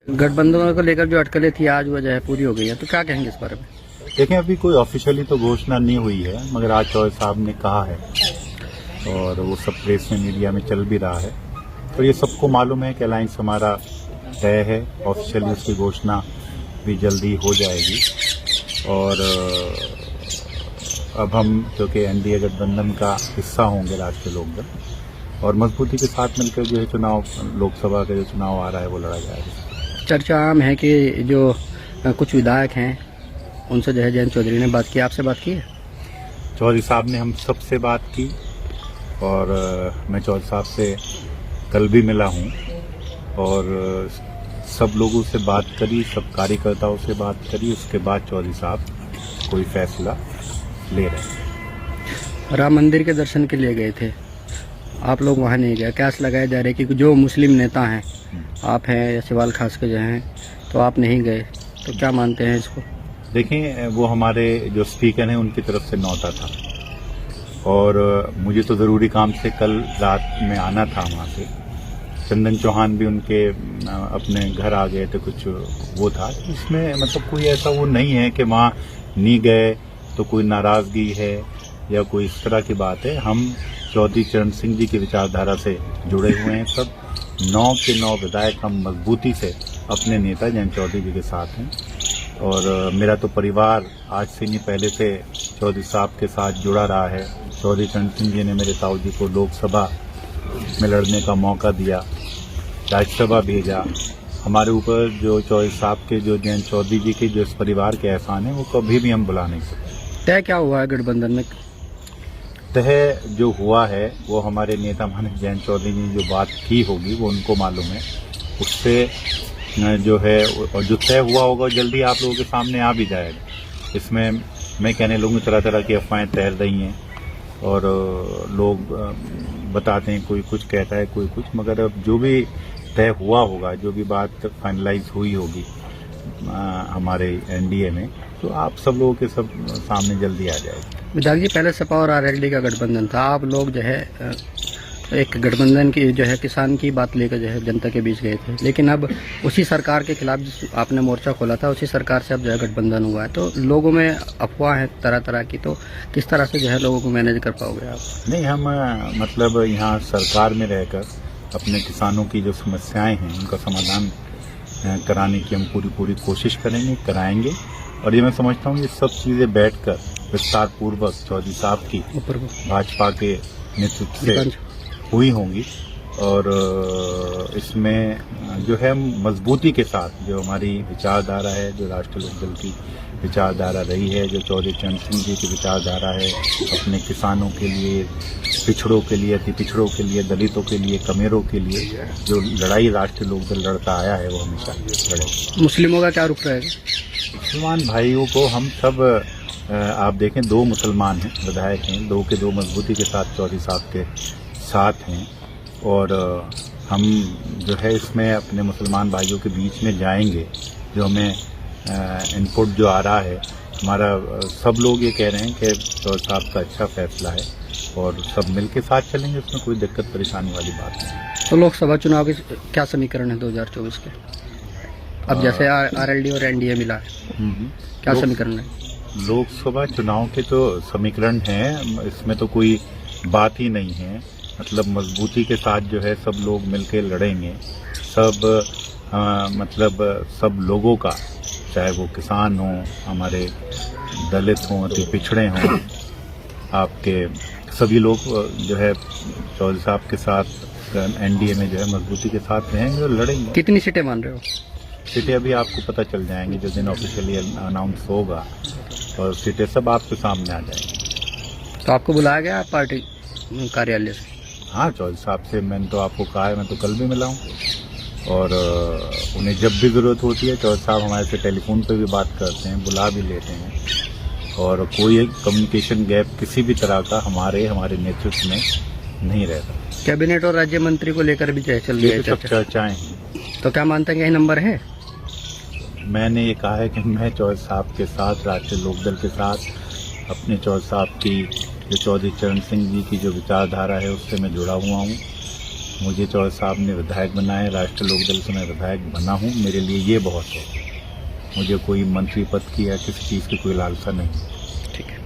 गठबंधन को लेकर जो अटकलें थी आज वो जो है पूरी हो गई है, तो क्या कहेंगे इस बारे में? देखें, अभी कोई ऑफिशियली तो घोषणा नहीं हुई है, मगर आज चौधरी साहब ने कहा है और वो सब प्रेस में मीडिया में चल भी रहा है। तो ये सबको मालूम है कि अलायंस हमारा तय है। ऑफिशियली उसकी घोषणा भी जल्दी हो जाएगी और अब हम क्योंकि एनडीए गठबंधन का हिस्सा होंगे राष्ट्रीय लोकदल, और मजबूती के साथ मिलकर जो है चुनाव, लोकसभा का जो चुनाव आ रहा है वो लड़ा जाएगा। चर्चा आम है कि जो कुछ विधायक हैं उनसे जो है जयंत चौधरी ने बात की, आपसे बात की है? चौधरी साहब ने हम सबसे बात की और मैं चौधरी साहब से कल भी मिला हूँ और सब लोगों से बात करी, सब कार्यकर्ताओं से बात करी। उसके बाद चौधरी साहब कोई फैसला ले रहे हैं। राम मंदिर के दर्शन के लिए गए थे, आप लोग वहाँ नहीं गए, कैस लगाए जा रहे कि जो मुस्लिम नेता हैं, आप हैं या सिवाल खास के जो हैं, तो आप नहीं गए, तो क्या मानते हैं इसको? देखें, वो हमारे जो स्पीकर हैं उनकी तरफ से नौता था और मुझे तो ज़रूरी काम से कल रात में आना था वहाँ से। चंदन चौहान भी उनके अपने घर आ गए थे, कुछ वो था। इसमें मतलब कोई ऐसा वो नहीं है कि वहाँ नहीं गए तो कोई नाराज़गी है या कोई इस तरह की बात है। हम चौधरी चरण सिंह जी की विचारधारा से जुड़े हुए हैं। सब 9 के 9 विधायक हम मजबूती से अपने नेता जयंत चौधरी जी के साथ हैं और मेरा तो परिवार आज से नहीं पहले से चौधरी साहब के साथ जुड़ा रहा है। चौधरी चरण सिंह जी ने मेरे ताऊ जी को लोकसभा में लड़ने का मौका दिया, राज्यसभा भेजा। हमारे ऊपर जो चौधरी साहब के, जो जयंत चौधरी जी के जो इस परिवार के एहसान है, वो कभी भी हम भुला नहीं सकते। तय क्या हुआ है गठबंधन में? तय जो हुआ है वो हमारे नेता माननीय जयंत चौधरी ने जो बात की होगी वो उनको मालूम है। उससे जो है और जो तय हुआ होगा जल्दी आप लोगों के सामने आ भी जाएगा। इसमें मैं कहने लगूँ तरह तरह की अफवाहें तैर रही हैं और लोग बताते हैं, कोई कुछ कहता है, कोई कुछ, मगर अब जो भी तय हुआ होगा, जो भी बात फाइनलाइज हुई होगी हमारे एनडीए में, तो आप सब लोगों के सब सामने जल्दी आ जाएगी। विधायक जी, पहले सपा और आरएलडी का गठबंधन था, आप लोग जो है एक गठबंधन की जो है किसान की बात लेकर जो है जनता के बीच गए थे, लेकिन अब उसी सरकार के खिलाफ जिस आपने मोर्चा खोला था उसी सरकार से अब जो है गठबंधन हुआ है, तो लोगों में अफवाह है तरह तरह की, तो किस तरह से जो है लोगों को मैनेज कर पाओगे आप? नहीं, हम मतलब यहाँ सरकार में रहकर अपने किसानों की जो समस्याएं हैं उनका समाधान कराने की हम पूरी कोशिश करेंगे, कराएंगे। और ये मैं समझता हूँ ये सब चीज़ें बैठकर विस्तार पूर्वक चौधरी साहब की भाजपा के नेतृत्व से हुई होंगी और इसमें जो है मजबूती के साथ जो हमारी विचारधारा है, जो राष्ट्रीय लोकदल की विचारधारा रही है, जो चौधरी चरण सिंह जी की विचारधारा है, अपने किसानों के लिए, पिछड़ों के लिए, अति पिछड़ों के लिए, दलितों के लिए, कमेरों के लिए जो लड़ाई राष्ट्रीय लोकदल लड़ता आया है वो हमेशा लड़ेगा। मुस्लिमों का क्या रुख रहेगा? मुसलमान भाइयों को हम सब आप देखें, 2 मुसलमान हैं, विधायक हैं, 2 के 2 मजबूती के साथ चौधरी साहब के साथ हैं और हम जो है इसमें अपने मुसलमान भाइयों के बीच में जाएंगे। जो हमें इनपुट जो आ रहा है, हमारा सब लोग ये कह रहे हैं कि चौधरी साहब का अच्छा फैसला है और सब मिल के साथ चलेंगे, उसमें कोई दिक्कत परेशानी वाली बात नहीं। तो लोकसभा चुनाव के क्या समीकरण है 2024 के? अब जैसे आरएलडी और एनडीए मिला है, क्या समीकरण है? लोकसभा चुनाव के तो समीकरण हैं, इसमें तो कोई बात ही नहीं है। मतलब मजबूती के साथ जो है सब लोग मिलकर लड़ेंगे। सब मतलब सब लोगों का, चाहे वो किसान हों, हमारे दलित हों, अति पिछड़े हों, आपके सभी लोग जो है चौधरी साहब के साथ एनडीए में जो है मजबूती के साथ रहेंगे और लड़ेंगे। कितनी सीटें मान रहे हो? सीटें अभी आपको पता चल जाएंगी जो दिन ऑफिशियली अनाउंस होगा और सीटें सब आपके सामने आ जाएंगी। तो आपको बुलाया गया पार्टी कार्यालय से? हाँ, चौधरी साहब से मैंने तो आपको कहा है, मैं तो कल भी मिला हूँ और उन्हें जब भी ज़रूरत होती है चौधरी साहब हमारे से टेलीफोन पे भी बात करते हैं, बुला भी लेते हैं और कोई एक कम्युनिकेशन गैप किसी भी तरह का हमारे नेतृत्व में नहीं रहता। कैबिनेट और राज्य मंत्री को लेकर भी चल रही है चर्चाएं हैं। तो क्या मानते हैं कि यही नंबर है? मैंने ये कहा है कि मैं चौधरी साहब के साथ, राष्ट्रीय लोकदल के साथ, अपने चौधरी साहब की जो चौधरी चरण सिंह जी की जो विचारधारा है उससे मैं जुड़ा हुआ हूँ मुझे चौधरी साहब ने विधायक बनाया, राष्ट्रीय लोकदल से मैं विधायक बना हूँ, मेरे लिए ये बहुत है। मुझे कोई मंत्री पद की या किसी चीज़ की कोई लालसा नहीं। ठीक है।